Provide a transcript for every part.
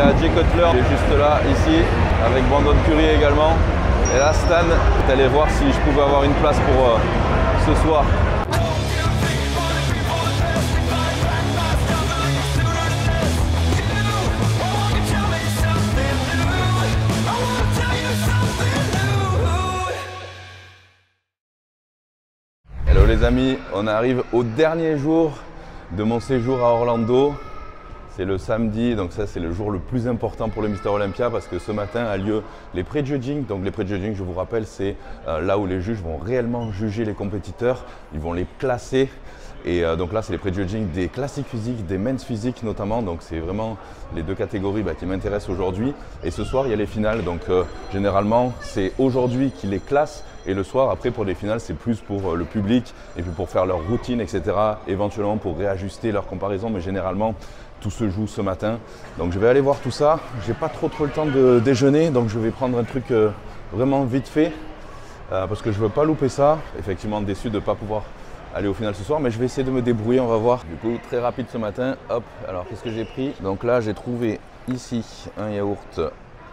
a Jay Cutler qui est juste là, ici, avec Brandon Curry également. Et là, Stan est allé voir si je pouvais avoir une place pour ce soir. Hello les amis, on arrive au dernier jour de mon séjour à Orlando. C'est le samedi, donc ça c'est le jour le plus important pour le Mister Olympia parce que ce matin a lieu les pré-judging. Donc les pré-judging, je vous rappelle, c'est là où les juges vont réellement juger les compétiteurs. Ils vont les classer. Et donc là, c'est les pré-judging des classiques physiques, des men's physiques notamment. Donc c'est vraiment les deux catégories qui m'intéressent aujourd'hui. Et ce soir, il y a les finales. Donc généralement, c'est aujourd'hui qu'ils les classent. Et le soir, après, pour les finales, c'est plus pour le public et puis pour faire leur routine, etc. Éventuellement pour réajuster leur comparaison. Mais généralement, tout se joue ce matin. Donc je vais aller voir tout ça. J'ai pas trop le temps de déjeuner. Donc je vais prendre un truc vraiment vite fait. Parce que je veux pas louper ça. Effectivement, déçu de ne pas pouvoir aller au final ce soir, mais je vais essayer de me débrouiller, on va voir. Du coup, très rapide ce matin, hop, alors qu'est-ce que j'ai pris? Donc là, j'ai trouvé ici un yaourt,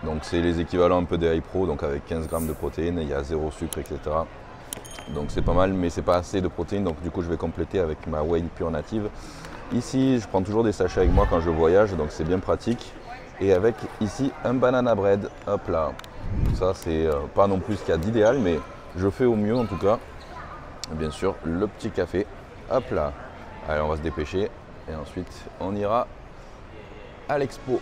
donc c'est les équivalents un peu des iPro, donc avec 15 grammes de protéines, il y a 0 sucre, etc. Donc c'est pas mal, mais c'est pas assez de protéines, donc du coup, je vais compléter avec ma whey pure native. Ici, je prends toujours des sachets avec moi quand je voyage, donc c'est bien pratique. Et avec ici, un banana bread, hop là. Ça, c'est pas non plus ce qu'il y a d'idéal, mais je fais au mieux en tout cas. Bien sûr, le petit café, hop là. Allez, on va se dépêcher et ensuite on ira à l'expo.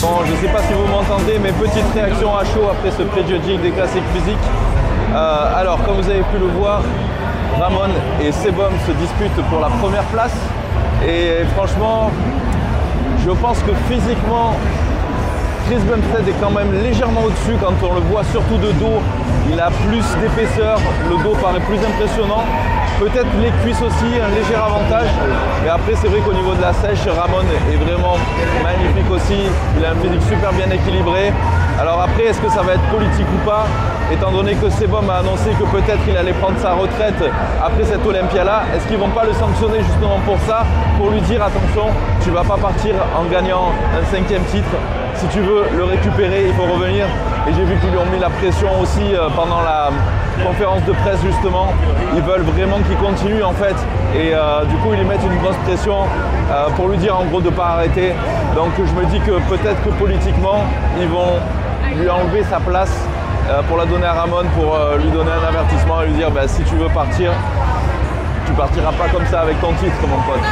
Bon, je ne sais pas si vous m'entendez, mais petite réaction à chaud après ce pré-judging des classiques physiques. Alors, comme vous avez pu le voir, Ramon et Sebum se disputent pour la première place. Et franchement, je pense que physiquement, Chris Bumstead est quand même légèrement au-dessus quand on le voit surtout de dos. Il a plus d'épaisseur, le dos paraît plus impressionnant. Peut-être les cuisses aussi, un léger avantage. Et après, c'est vrai qu'au niveau de la sèche, Ramon est vraiment magnifique aussi. Il a un physique super bien équilibré. Alors après, est-ce que ça va être politique ou pas? Étant donné que Sebum a annoncé que peut-être il allait prendre sa retraite après cette Olympia-là, est-ce qu'ils ne vont pas le sanctionner justement pour ça? Pour lui dire, attention, tu ne vas pas partir en gagnant un 5e titre. Si tu veux le récupérer, il faut revenir. Et j'ai vu qu'ils lui ont mis la pression aussi pendant la conférence de presse justement. Ils veulent vraiment qu'il continue en fait. Et du coup, ils lui mettent une grosse pression pour lui dire en gros de ne pas arrêter. Donc je me dis que peut-être que politiquement, ils vont lui enlever sa place pour la donner à Ramon, pour lui donner un avertissement et lui dire si tu veux partir, tu partiras pas comme ça avec ton titre mon pote.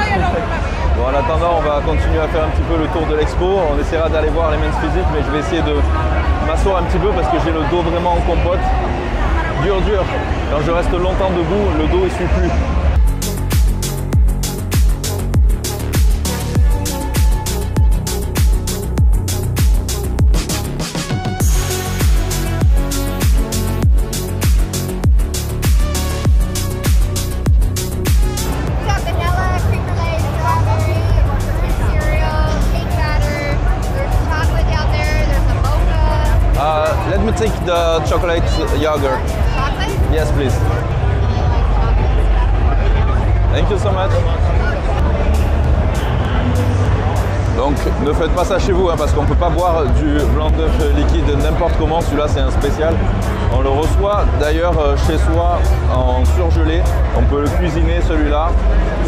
Bon, en attendant, on va continuer à faire un petit peu le tour de l'expo. On essaiera d'aller voir les men's physiques, mais je vais essayer de m'asseoir un petit peu parce que j'ai le dos vraiment en compote. Dur. Quand je reste longtemps debout, le dos il suit plus. Let me take the chocolate yogurt. Chocolate? Yes, please. Thank you so much. Donc ne faites pas ça chez vous parce qu'on ne peut pas boire du blanc d'œuf liquide n'importe comment. Celui-là c'est un spécial. On le reçoit d'ailleurs chez soi en surgelé. On peut le cuisiner celui-là.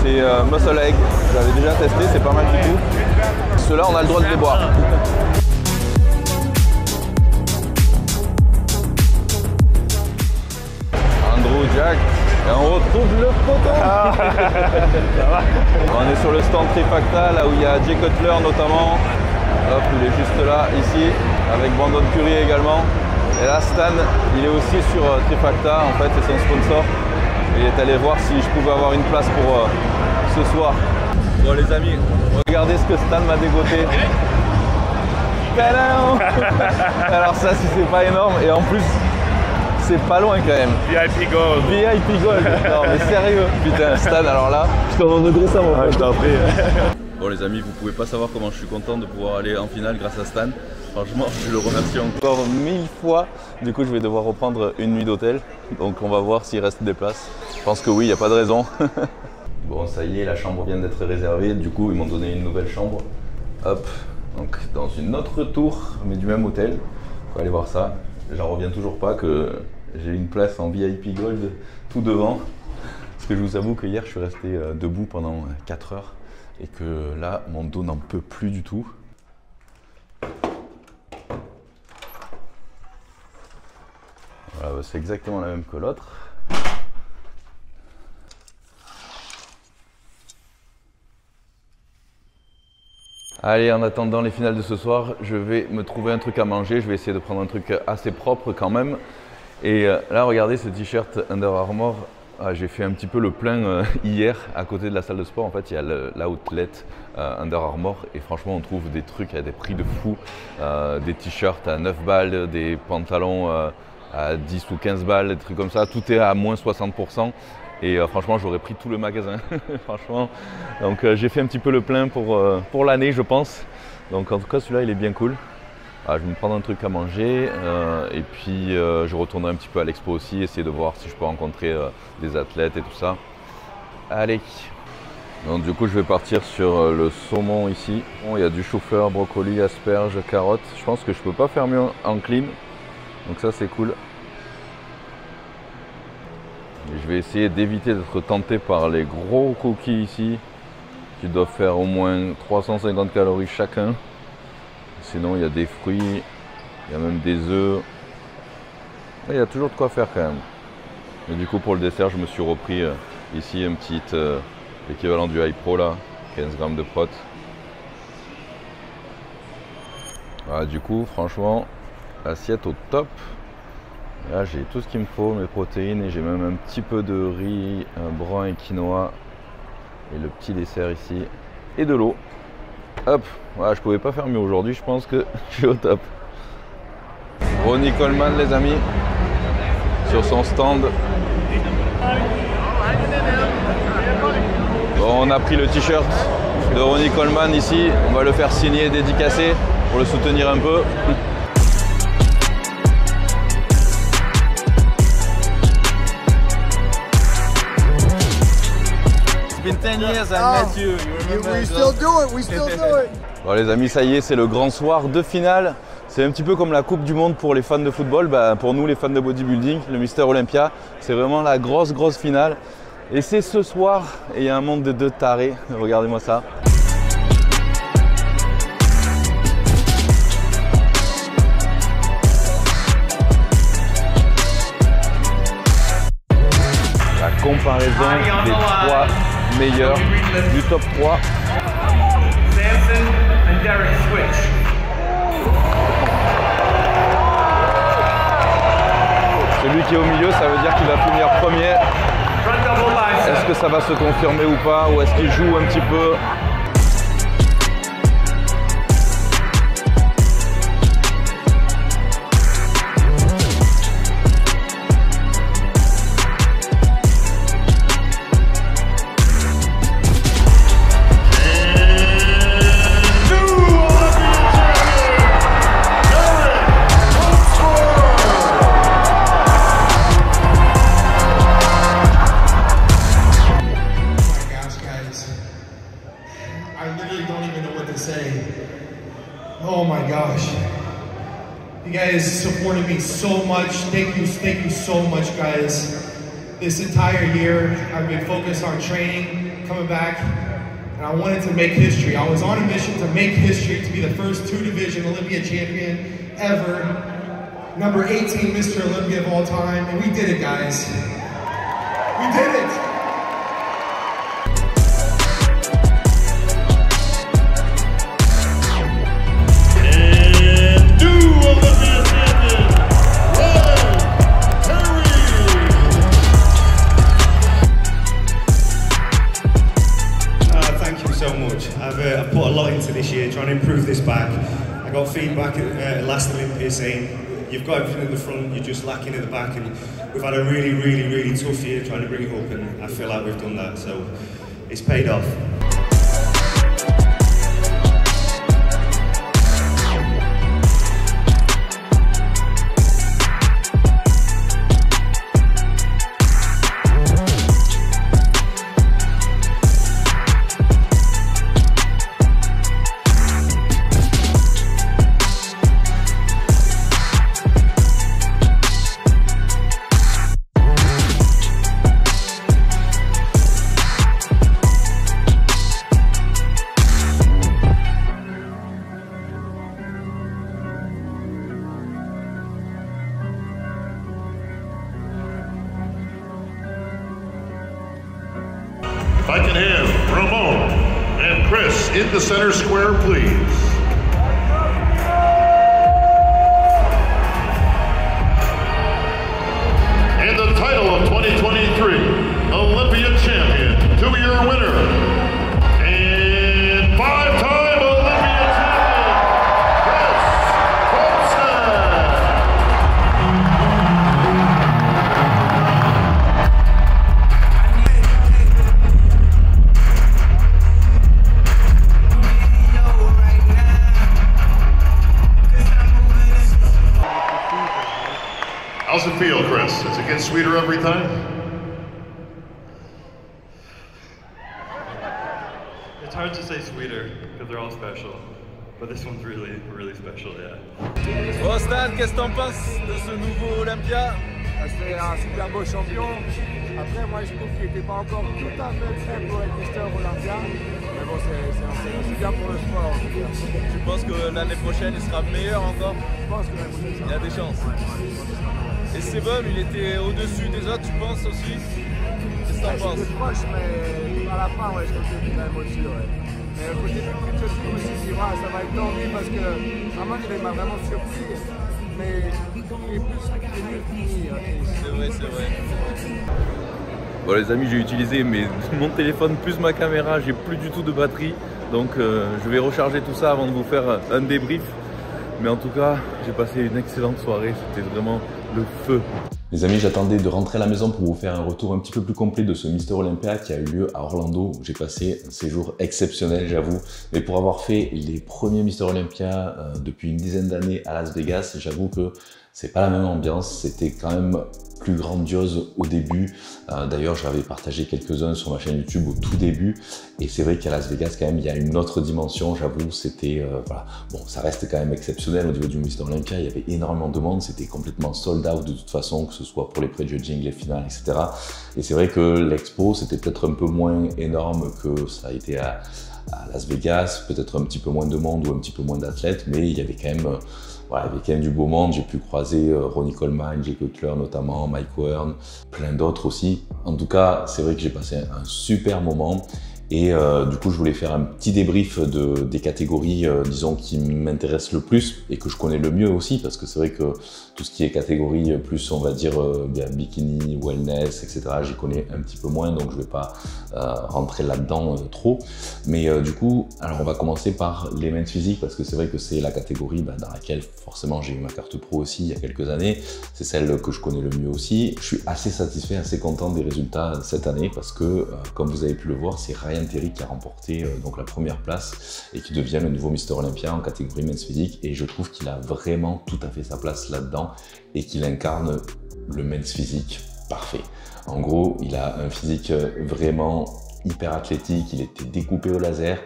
C'est muscle egg. J'avais déjà testé, c'est pas mal du tout. Ceux-là on a le droit de les boire. Jack, et on retrouve le poteau. On est sur le stand Trifacta, là où il y a Jay Cutler notamment. Hop, il est juste là, ici, avec Brandon Curry également. Et là, Stan, il est aussi sur Trifacta, en fait, c'est son sponsor. Et il est allé voir si je pouvais avoir une place pour ce soir. Bon les amis, regardez ce que Stan m'a dégoté. Alors ça, si c'est pas énorme, et en plus, C'est pas loin quand même. VIP Gold. VIP Gold. Non mais sérieux. Putain, Stan, alors là, je t'en voudrais ça mon pote. Je t'en prie. Bon les amis, vous pouvez pas savoir comment je suis content de pouvoir aller en finale grâce à Stan. Franchement, je le remercie encore 1000 fois. Du coup, je vais devoir reprendre une nuit d'hôtel. Donc on va voir s'il reste des places. Je pense que oui, il n'y a pas de raison. Bon, ça y est, la chambre vient d'être réservée. Du coup, ils m'ont donné une nouvelle chambre. Hop, donc dans une autre tour, mais du même hôtel. Faut aller voir ça. J'en reviens toujours pas que j'ai une place en VIP Gold tout devant. Parce que je vous avoue que hier, je suis resté debout pendant 4 heures. Et que là, mon dos n'en peut plus du tout. Voilà, c'est exactement la même que l'autre. Allez, en attendant les finales de ce soir, je vais me trouver un truc à manger. Je vais essayer de prendre un truc assez propre quand même. Et là, regardez ce t-shirt Under Armour. J'ai fait un petit peu le plein hier à côté de la salle de sport. En fait, il y a l'outlet Under Armour et franchement, on trouve des trucs à des prix de fou. Des t-shirts à 9 balles, des pantalons à 10 ou 15 balles, des trucs comme ça. Tout est à moins 60%. Et franchement, j'aurais pris tout le magasin. Franchement. Donc, j'ai fait un petit peu le plein pour l'année, je pense. Donc, en tout cas, celui-là, il est bien cool. Je vais me prendre un truc à manger et puis je retournerai un petit peu à l'expo aussi, essayer de voir si je peux rencontrer des athlètes et tout ça. Allez. Donc du coup je vais partir sur le saumon ici. Bon, il y a du chou-fleur, brocoli, asperges, carottes. Je pense que je peux pas faire mieux en clean. Donc ça c'est cool. Et je vais essayer d'éviter d'être tenté par les gros cookies ici, qui doivent faire au moins 350 calories chacun. Sinon, il y a des fruits, il y a même des œufs. Il y a toujours de quoi faire quand même. Et du coup, pour le dessert, je me suis repris ici un petit équivalent du iPro là, 15 grammes de prot. Voilà, du coup, franchement, assiette au top. Là, j'ai tout ce qu'il me faut, mes protéines, et j'ai même un petit peu de riz brun et quinoa. Et le petit dessert ici, et de l'eau. Hop, voilà, je pouvais pas faire mieux aujourd'hui, je pense que je suis au top. Ronnie Coleman les amis, sur son stand. Bon, on a pris le t-shirt de Ronnie Coleman ici, on va le faire signer et dédicacer pour le soutenir un peu. Been 10 years I met you. We still do it, we still do it. Bon les amis, ça y est, c'est le grand soir de finale. C'est un petit peu comme la Coupe du Monde pour les fans de football. Pour nous les fans de bodybuilding, le Mister Olympia, c'est vraiment la grosse finale. Et c'est ce soir, et il y a un monde de deux tarés. Regardez-moi ça. La comparaison des 3 meilleurs du top 3. Celui qui est au milieu, ça veut dire qu'il va finir premier. Est-ce que ça va se confirmer ou pas? Ou est-ce qu'il joue un petit peu? Oh my gosh. You guys supported me so much. Thank you so much, guys. This entire year, I've been focused on training, coming back, and I wanted to make history. I was on a mission to make history, to be the first 2-division Olympia champion ever. Number 18 Mr. Olympia of all time, and we did it, guys. We did it. I've put a lot into this year, trying to improve this back. I got feedback at last Olympia saying you've got everything in the front, you're just lacking at the back, and we've had a really tough year trying to bring it up, and I feel like we've done that, so it's paid off. If I can have Ramon and Chris in the center square, please. And the title of 2023 Olympia champion, two-year winner, and five-time Olympia champion, Chris Homestead. How's it feel, Chris? Does it get sweeter every time? It's hard to say sweeter because they're all special, but this one's really special, yeah. Bon Stan, qu'est-ce que t'en penses de ce nouveau Olympia? C'était un super beau champion. Après, moi, je trouve qu'il n'était pas encore tout à fait prêt pour être Mister Olympia. Mais bon, c'est bien pour le sport. En tout cas. Tu penses que l'année prochaine, il sera meilleur encore? Je pense que l'année prochaine, il y a des chances. Et Sebum, il était au-dessus des autres, tu penses aussi? Qu'est-ce que t'en penses? C'était proche, mais à la fin, ouais, je trouve que c'était quand même au-dessus. Ouais. Mais le côté du Bridgestone aussi, ça va être tendu parce que Ramon, il m'a vraiment surpris. Mais il est plus mieux fini. C'est vrai. Bon les amis, j'ai utilisé mon téléphone plus ma caméra, j'ai plus du tout de batterie. Donc je vais recharger tout ça avant de vous faire un débrief. Mais en tout cas, j'ai passé une excellente soirée, c'était vraiment le feu. Les amis, j'attendais de rentrer à la maison pour vous faire un retour un petit peu plus complet de ce Mister Olympia qui a eu lieu à Orlando. J'ai passé un séjour exceptionnel, j'avoue. Mais pour avoir fait les premiers Mister Olympia depuis une dizaine d'années à Las Vegas, j'avoue que c'est pas la même ambiance. C'était quand même plus grandiose au début. D'ailleurs, j'avais partagé quelques-uns sur ma chaîne YouTube au tout début. Et c'est vrai qu'à Las Vegas, quand même, il y a une autre dimension. J'avoue, c'était voilà. Bon, ça reste quand même exceptionnel au niveau du Mister Olympia. Il y avait énormément de monde. C'était complètement sold out de toute façon, que ce soit pour les prejudging, les finales, etc. Et c'est vrai que l'expo, c'était peut-être un peu moins énorme que ça a été à Las Vegas. Peut-être un petit peu moins de monde ou un petit peu moins d'athlètes, mais il y avait quand même voilà, il y avait quand même du beau monde. J'ai pu croiser Ronnie Coleman, Jay Cutler notamment, Mike Wern, plein d'autres aussi. En tout cas, c'est vrai que j'ai passé un super moment. Et du coup, je voulais faire un petit débrief des catégories, disons, qui m'intéressent le plus et que je connais le mieux aussi, parce que c'est vrai que tout ce qui est catégorie plus, on va dire, bikini, wellness, etc., j'y connais un petit peu moins, donc je ne vais pas rentrer là-dedans trop. Mais du coup, alors on va commencer par les men's physiques, parce que c'est vrai que c'est la catégorie dans laquelle forcément j'ai eu ma carte pro aussi il y a quelques années. C'est celle que je connais le mieux aussi. Je suis assez satisfait, assez content des résultats cette année, parce que, comme vous avez pu le voir, c'est Ryan Terry qui a remporté donc la première place et qui devient le nouveau Mister Olympia en catégorie men's physique, et je trouve qu'il a vraiment tout à fait sa place là-dedans et qu'il incarne le men's physique parfait. En gros, il a un physique vraiment hyper athlétique, il était découpé au laser,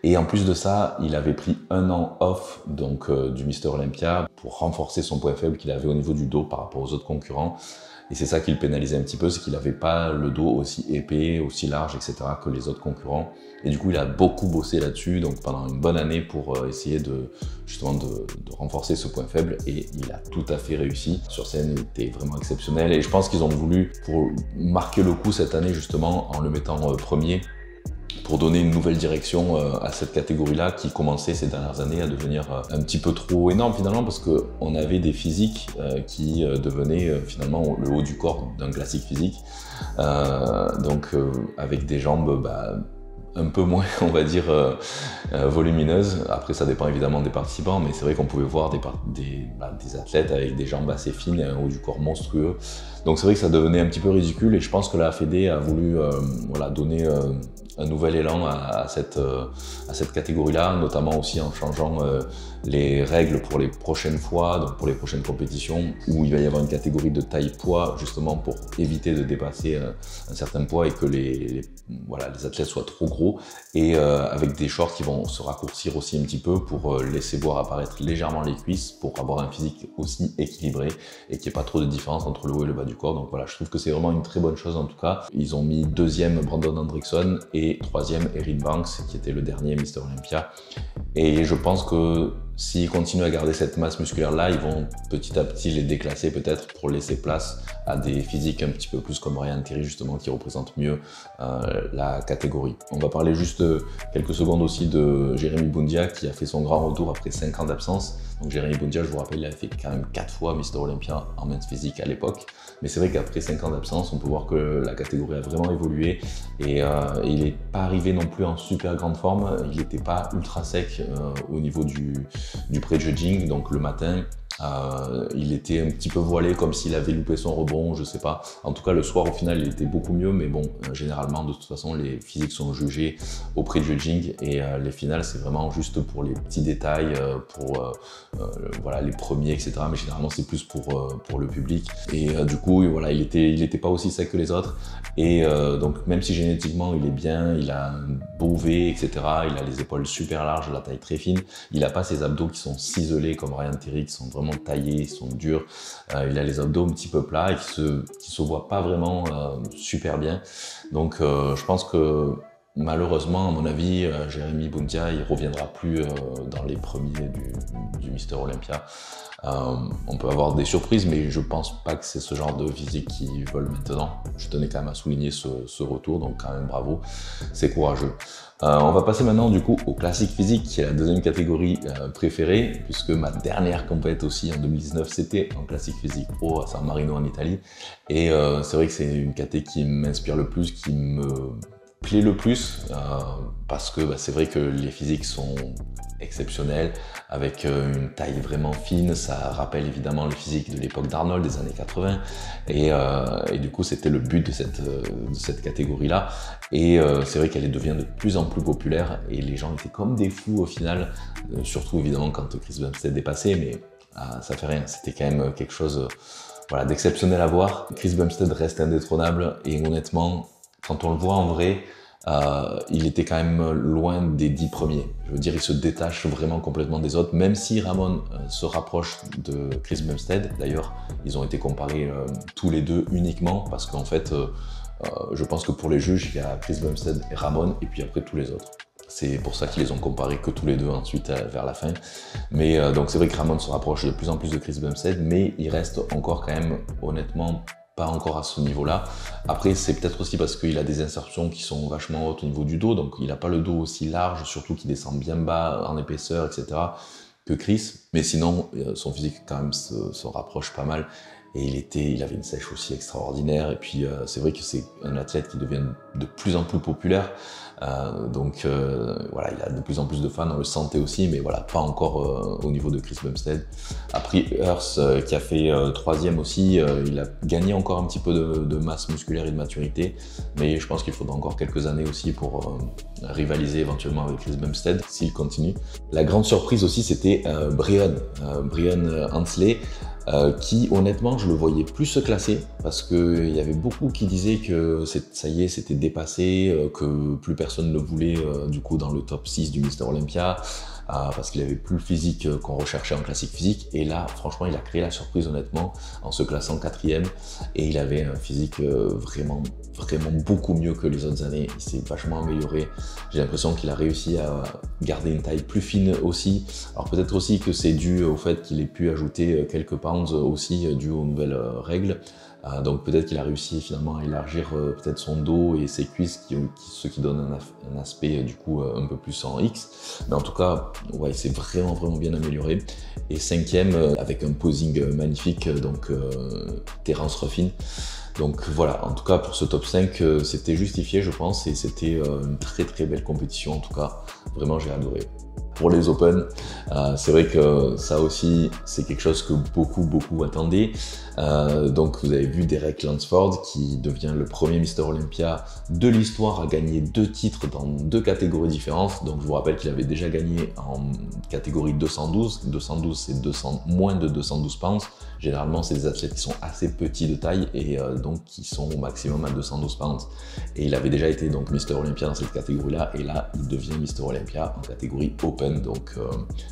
et en plus de ça, il avait pris un an off donc du Mister Olympia pour renforcer son point faible qu'il avait au niveau du dos par rapport aux autres concurrents. Et c'est ça qui le pénalisait un petit peu, c'est qu'il n'avait pas le dos aussi épais, aussi large, etc. que les autres concurrents. Et du coup, il a beaucoup bossé là-dessus, donc pendant une bonne année pour essayer justement de renforcer ce point faible. Et il a tout à fait réussi. Sur scène, il était vraiment exceptionnel. Et je pense qu'ils ont voulu, pour marquer le coup cette année justement, en le mettant premier, pour donner une nouvelle direction à cette catégorie-là qui commençait ces dernières années à devenir un petit peu trop énorme finalement, parce qu'on avait des physiques qui devenaient finalement le haut du corps d'un classique physique, donc avec des jambes un peu moins, on va dire, volumineuses. Après, ça dépend évidemment des participants, mais c'est vrai qu'on pouvait voir des athlètes avec des jambes assez fines et un haut du corps monstrueux. Donc c'est vrai que ça devenait un petit peu ridicule et je pense que la Fédé a voulu voilà, donner un nouvel élan à cette catégorie-là, notamment aussi en changeant les règles pour les prochaines fois, donc pour les prochaines compétitions, où il va y avoir une catégorie de taille poids, justement pour éviter de dépasser un certain poids et que les athlètes soient trop gros, et avec des shorts qui vont se raccourcir aussi un petit peu pour laisser voir apparaître légèrement les cuisses, pour avoir un physique aussi équilibré et qu'il n'y ait pas trop de différence entre le haut et le bas du corps. Donc voilà, je trouve que c'est vraiment une très bonne chose en tout cas. Ils ont mis 2e Brandon Hendrickson et 3e Erin Banks, qui était le dernier Mister Olympia. Et je pense que s'ils continuent à garder cette masse musculaire-là, ils vont petit à petit les déclasser peut-être pour laisser place à des physiques un petit peu plus comme Ryan Thierry justement, qui représentent mieux la catégorie. On va parler juste quelques secondes aussi de Jérémy Boundia, qui a fait son grand retour après 5 ans d'absence. Donc Jérémy Boundia, je vous rappelle, il a fait quand même 4 fois Mister Olympia en men's physique à l'époque. Mais c'est vrai qu'après 5 ans d'absence, on peut voir que la catégorie a vraiment évolué et il n'est pas arrivé non plus en super grande forme. Il n'était pas ultra sec au niveau du pré-judging, donc le matin. Il était un petit peu voilé, comme s'il avait loupé son rebond, je sais pas. En tout cas, le soir, au final, il était beaucoup mieux, mais bon, généralement, de toute façon, les physiques sont jugés au pré-judging et les finales, c'est vraiment juste pour les petits détails, voilà, les premiers, etc. Mais généralement, c'est plus pour le public. Et du coup, voilà, il était pas aussi sec que les autres. Et donc, même si génétiquement, il est bien, il a un beau V, etc., il a les épaules super larges, la taille très fine, il n'a pas ses abdos qui sont ciselés comme Ryan Thierry, qui sont vraiment taillés, ils sont durs. Il a les abdos un petit peu plats et qui se voient pas vraiment super bien. Donc je pense que malheureusement, à mon avis, Jérémy Boundia, il reviendra plus dans les premiers du Mister Olympia. On peut avoir des surprises, mais je pense pas que c'est ce genre de physique qu'ils veulent maintenant. Je tenais quand même à souligner ce retour, donc quand même bravo, c'est courageux. On va passer maintenant du coup au classique physique, qui est la deuxième catégorie préférée, puisque ma dernière compète aussi en 2019, c'était en classique physique pro à San Marino en Italie. Et c'est vrai que c'est une caté qui m'inspire le plus, qui me plaît le plus, parce que c'est vrai que les physiques sont exceptionnels, avec une taille vraiment fine. Ça rappelle évidemment le physique de l'époque d'Arnold des années 80, et du coup c'était le but de cette catégorie là, et c'est vrai qu'elle devient de plus en plus populaire et les gens étaient comme des fous au final, surtout évidemment quand Chris Bumstead est passé, mais ça fait rien, c'était quand même quelque chose voilà, d'exceptionnel à voir. Chris Bumstead reste indétrônable et honnêtement, quand on le voit en vrai, il était quand même loin des 10 premiers. Je veux dire, il se détache vraiment complètement des autres, même si Ramon se rapproche de Chris Bumstead. D'ailleurs, ils ont été comparés tous les deux uniquement parce qu'en fait, je pense que pour les juges, il y a Chris Bumstead et Ramon, et puis après tous les autres. C'est pour ça qu'ils les ont comparés que tous les deux ensuite vers la fin. Mais donc c'est vrai que Ramon se rapproche de plus en plus de Chris Bumstead, mais il reste encore quand même, honnêtement, pas encore à ce niveau-là. Après, c'est peut-être aussi parce qu'il a des insertions qui sont vachement hautes au niveau du dos, donc il n'a pas le dos aussi large, surtout qu'il descend bien bas en épaisseur, etc. que Chris. Mais sinon, son physique quand même se rapproche pas mal. Et il avait une sèche aussi extraordinaire. Et puis c'est vrai que c'est un athlète qui devient de plus en plus populaire. Donc voilà, il a de plus en plus de fans, on le sentait aussi, mais voilà, pas encore au niveau de Chris Bumstead. Après Earth qui a fait 3e aussi, il a gagné encore un petit peu de masse musculaire et de maturité, mais je pense qu'il faudra encore quelques années aussi pour rivaliser éventuellement avec Chris Bumstead s'il continue. La grande surprise aussi, c'était Brian Hansley. Qui honnêtement je le voyais plus se classer parce qu'il y avait beaucoup qui disaient que ça y est, c'était dépassé, que plus personne ne le voulait du coup dans le top 6 du Mister Olympia, parce qu'il avait plus le physique qu'on recherchait en classique physique. Et là franchement il a créé la surprise honnêtement en se classant 4e, et il avait un physique vraiment beaucoup mieux que les autres années. Il s'est vachement amélioré. J'ai l'impression qu'il a réussi à garder une taille plus fine aussi. Alors peut-être aussi que c'est dû au fait qu'il ait pu ajouter quelques pounds aussi dû aux nouvelles règles. Donc peut-être qu'il a réussi finalement à élargir peut-être son dos et ses cuisses, ce qui donne un aspect du coup un peu plus en X. Mais en tout cas, ouais, il s'est vraiment bien amélioré. Et 5e avec un posing magnifique, donc Terence Ruffin. Donc voilà, en tout cas pour ce top 5, c'était justifié je pense et c'était une très très belle compétition en tout cas. Vraiment j'ai adoré. Pour les Open, c'est vrai que ça aussi c'est quelque chose que beaucoup attendaient. Donc vous avez vu Derek Lansford qui devient le premier Mister Olympia de l'histoire à gagner 2 titres dans 2 catégories différentes. Donc je vous rappelle qu'il avait déjà gagné en catégorie 212. 212 c'est moins de 212 pounds. Généralement c'est des athlètes qui sont assez petits de taille et donc qui sont au maximum à 212 pounds. Et il avait déjà été donc Mister Olympia dans cette catégorie-là et là il devient Mister Olympia en catégorie Open, donc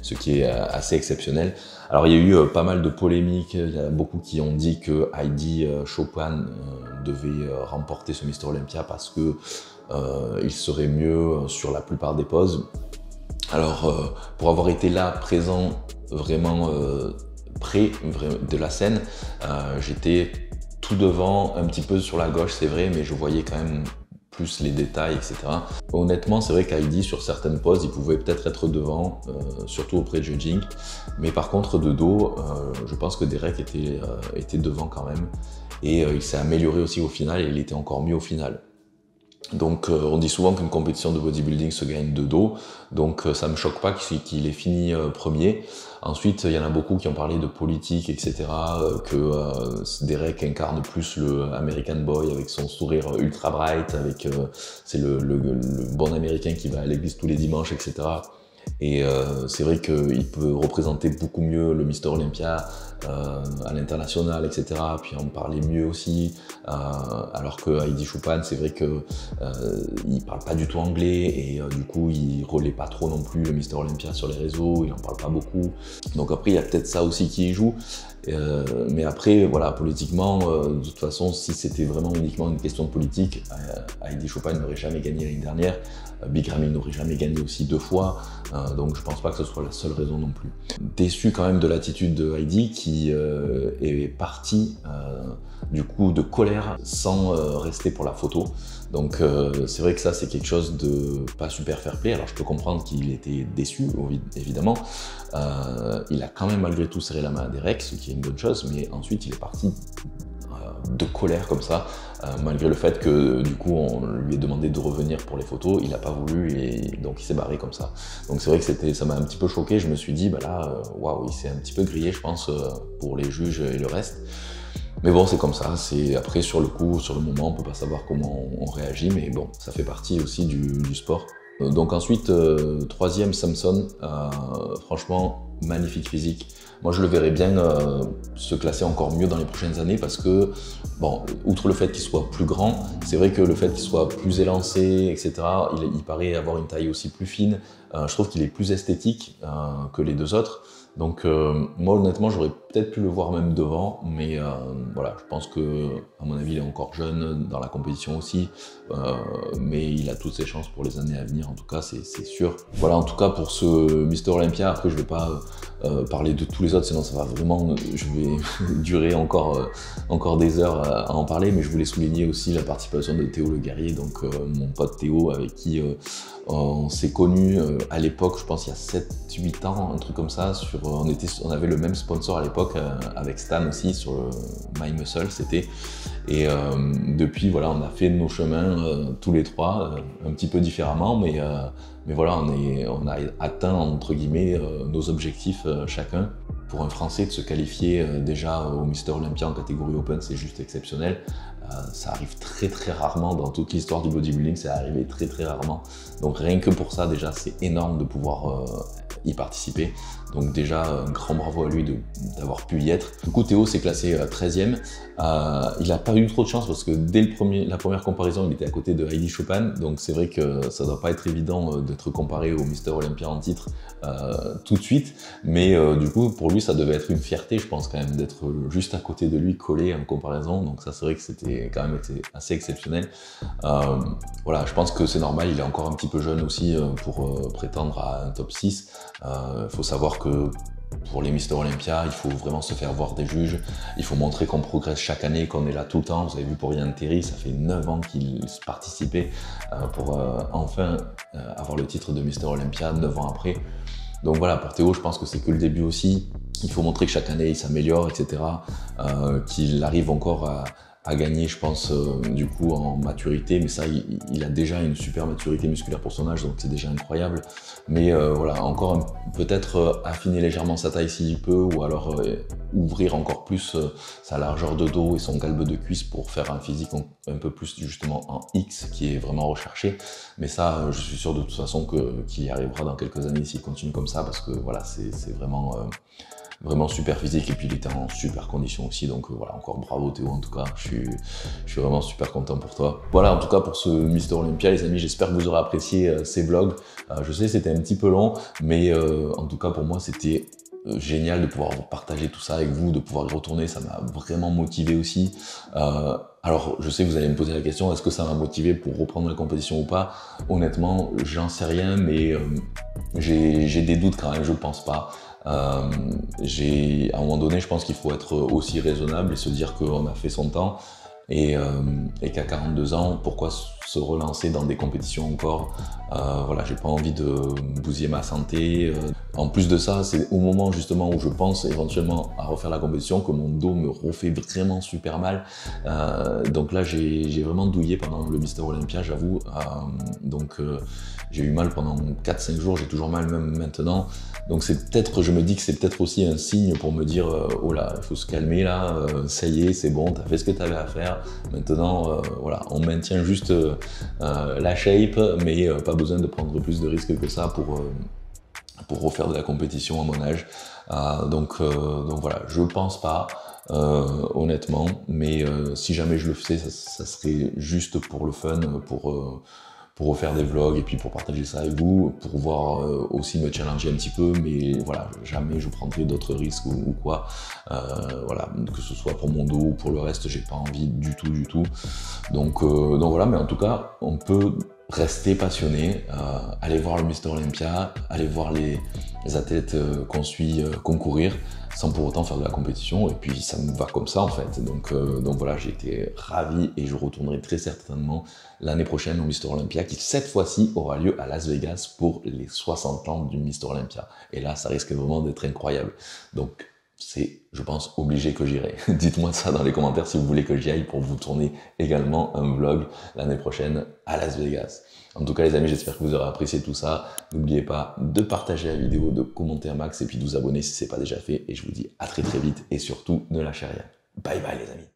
ce qui est assez exceptionnel. Alors il y a eu pas mal de polémiques, il y a beaucoup qui ont dit que Heidi Choopan devait remporter ce Mister Olympia parce que il serait mieux sur la plupart des poses. Alors pour avoir été là, présent, vraiment près de la scène, j'étais tout devant, un petit peu sur la gauche c'est vrai, mais je voyais quand même plus les détails, etc. Honnêtement, c'est vrai qu'Heidi, sur certaines poses, il pouvait peut-être être devant, surtout auprès de judging. Mais par contre, de dos, je pense que Derek était devant quand même. Et il s'est amélioré aussi au final et il était encore mieux au final. Donc on dit souvent qu'une compétition de bodybuilding se gagne de dos, donc ça me choque pas qu'il ait fini premier. Ensuite il y en a beaucoup qui ont parlé de politique, etc., que Derek incarne plus le American Boy avec son sourire ultra bright, avec c'est le bon américain qui va à l'église tous les dimanches, etc. Et c'est vrai qu'il peut représenter beaucoup mieux le Mister Olympia à l'international, etc. Puis en parler mieux aussi. Alors que Heidi Choopan, c'est vrai que il parle pas du tout anglais et du coup il relaie pas trop non plus le Mister Olympia sur les réseaux, il en parle pas beaucoup. Donc après il y a peut-être ça aussi qui y joue. Mais après voilà, politiquement, de toute façon, si c'était vraiment uniquement une question de politique, Heidi Choopan n'aurait jamais gagné l'année dernière. Big Ramy n'aurait jamais gagné aussi 2 fois, donc je pense pas que ce soit la seule raison non plus. Déçu quand même de l'attitude de Heidi qui est partie du coup de colère sans rester pour la photo. Donc c'est vrai que ça c'est quelque chose de pas super fair play. Alors je peux comprendre qu'il était déçu évidemment. Il a quand même malgré tout serré la main à Derek, ce qui est une bonne chose, mais ensuite il est parti de colère comme ça, malgré le fait que du coup on lui ait demandé de revenir pour les photos, il n'a pas voulu et donc il s'est barré comme ça. Donc c'est vrai que ça m'a un petit peu choqué, je me suis dit bah là, waouh, il s'est un petit peu grillé je pense pour les juges et le reste. Mais bon, c'est comme ça, c'est après sur le coup, sur le moment, on peut pas savoir comment on réagit, mais bon, ça fait partie aussi du sport. Donc ensuite, 3e Samson, franchement, magnifique physique. Moi je le verrais bien se classer encore mieux dans les prochaines années parce que, bon, outre le fait qu'il soit plus grand, c'est vrai que le fait qu'il soit plus élancé, etc., il paraît avoir une taille aussi plus fine. Je trouve qu'il est plus esthétique que les 2 autres. Donc moi honnêtement j'aurais peut-être pu le voir même devant, mais voilà, je pense que à mon avis il est encore jeune dans la compétition aussi, mais il a toutes ses chances pour les années à venir, en tout cas c'est sûr. Voilà, en tout cas pour ce Mister Olympia, après je vais pas parler de tous les autres, sinon ça va vraiment, je vais durer encore des heures à en parler, mais je voulais souligner aussi la participation de Théo Le Guerrier, donc mon pote Théo avec qui on s'est connus à l'époque, je pense il y a 7-8 ans, un truc comme ça, on avait le même sponsor à l'époque avec Stan aussi sur My Muscle c'était, et depuis voilà on a fait nos chemins tous les 3 un petit peu différemment, mais voilà on a atteint entre guillemets nos objectifs chacun. Pour un Français de se qualifier déjà au Mister Olympia en catégorie Open, c'est juste exceptionnel. Ça arrive très rarement dans toute l'histoire du bodybuilding, c'est arrivé très rarement. Donc rien que pour ça déjà c'est énorme de pouvoir y participer. Donc déjà un grand bravo à lui d'avoir pu y être. Du coup Théo s'est classé 13e. Il n'a pas eu trop de chance parce que dès la première comparaison il était à côté de Heidi Choopan. Donc c'est vrai que ça doit pas être évident d'être comparé au Mister Olympia en titre tout de suite. Mais du coup pour lui ça devait être une fierté je pense quand même d'être juste à côté de lui collé en comparaison. Donc ça c'est vrai que c'était quand même assez exceptionnel. Voilà, je pense que c'est normal, il est encore un petit peu jeune aussi pour prétendre à un top 6. Faut savoir que pour les Mister Olympia, il faut vraiment se faire voir des juges, il faut montrer qu'on progresse chaque année, qu'on est là tout le temps. Vous avez vu pour Ryan Terry, ça fait 9 ans qu'il participait pour enfin avoir le titre de Mister Olympia 9 ans après. Donc voilà, pour Théo, je pense que c'est que le début aussi. Il faut montrer que chaque année il s'améliore, etc. Qu'il arrive encore à gagner, je pense, du coup, en maturité. Mais ça, il a déjà une super maturité musculaire pour son âge, donc c'est déjà incroyable. Mais voilà, encore peut-être affiner légèrement sa taille s'il peut, ou alors ouvrir encore plus sa largeur de dos et son galbe de cuisse pour faire un physique un peu plus justement en X, qui est vraiment recherché. Mais ça, je suis sûr de toute façon qu'il y arrivera dans quelques années s'il continue comme ça, parce que voilà, c'est vraiment super physique, et puis il était en super condition aussi, donc voilà, encore bravo Théo, en tout cas, je suis vraiment super content pour toi. Voilà, en tout cas pour ce Mister Olympia les amis, j'espère que vous aurez apprécié ces vlogs. Je sais c'était un petit peu long, mais en tout cas pour moi c'était génial de pouvoir partager tout ça avec vous, de pouvoir y retourner, ça m'a vraiment motivé aussi. Alors je sais que vous allez me poser la question, est-ce que ça m'a motivé pour reprendre la compétition ou pas? Honnêtement, j'en sais rien, mais j'ai des doutes quand même, je pense pas. À un moment donné, je pense qu'il faut être aussi raisonnable et se dire qu'on a fait son temps, et qu'à 42 ans, pourquoi se relancer dans des compétitions encore? Voilà, j'ai pas envie de bousiller ma santé. En plus de ça, c'est au moment justement où je pense éventuellement à refaire la compétition que mon dos me refait vraiment super mal. Donc là, j'ai vraiment douillé pendant le Mister Olympia, j'avoue. Donc j'ai eu mal pendant 4-5 jours, j'ai toujours mal même maintenant. Donc c'est peut-être, je me dis que c'est peut-être aussi un signe pour me dire oh là, il faut se calmer là, ça y est, c'est bon, t'as fait ce que t'avais à faire. Maintenant, voilà, on maintient juste la shape, mais pas besoin de prendre plus de risques que ça pour refaire de la compétition à mon âge. Donc voilà, je pense pas, honnêtement, mais si jamais je le faisais, ça serait juste pour le fun, pour refaire des vlogs et puis pour partager ça avec vous, pour voir aussi me challenger un petit peu, mais voilà, jamais je prendrai d'autres risques ou quoi. Voilà, que ce soit pour mon dos ou pour le reste, j'ai pas envie du tout. Donc voilà, mais en tout cas, on peut rester passionné, aller voir le Mister Olympia, aller voir les athlètes qu'on suit concourir, sans pour autant faire de la compétition, et puis ça me va comme ça en fait. Donc voilà, j'ai été ravi, et je retournerai très certainement l'année prochaine au Mister Olympia, qui cette fois-ci aura lieu à Las Vegas pour les 60 ans du Mister Olympia. Et là, ça risque vraiment d'être incroyable. Donc c'est, je pense, obligé que j'irai. Dites-moi ça dans les commentaires si vous voulez que j'y aille pour vous tourner également un vlog l'année prochaine à Las Vegas. En tout cas les amis, j'espère que vous aurez apprécié tout ça. N'oubliez pas de partager la vidéo, de commenter un max, et puis de vous abonner si ce n'est pas déjà fait. Et je vous dis à très vite, et surtout ne lâchez rien. Bye bye les amis.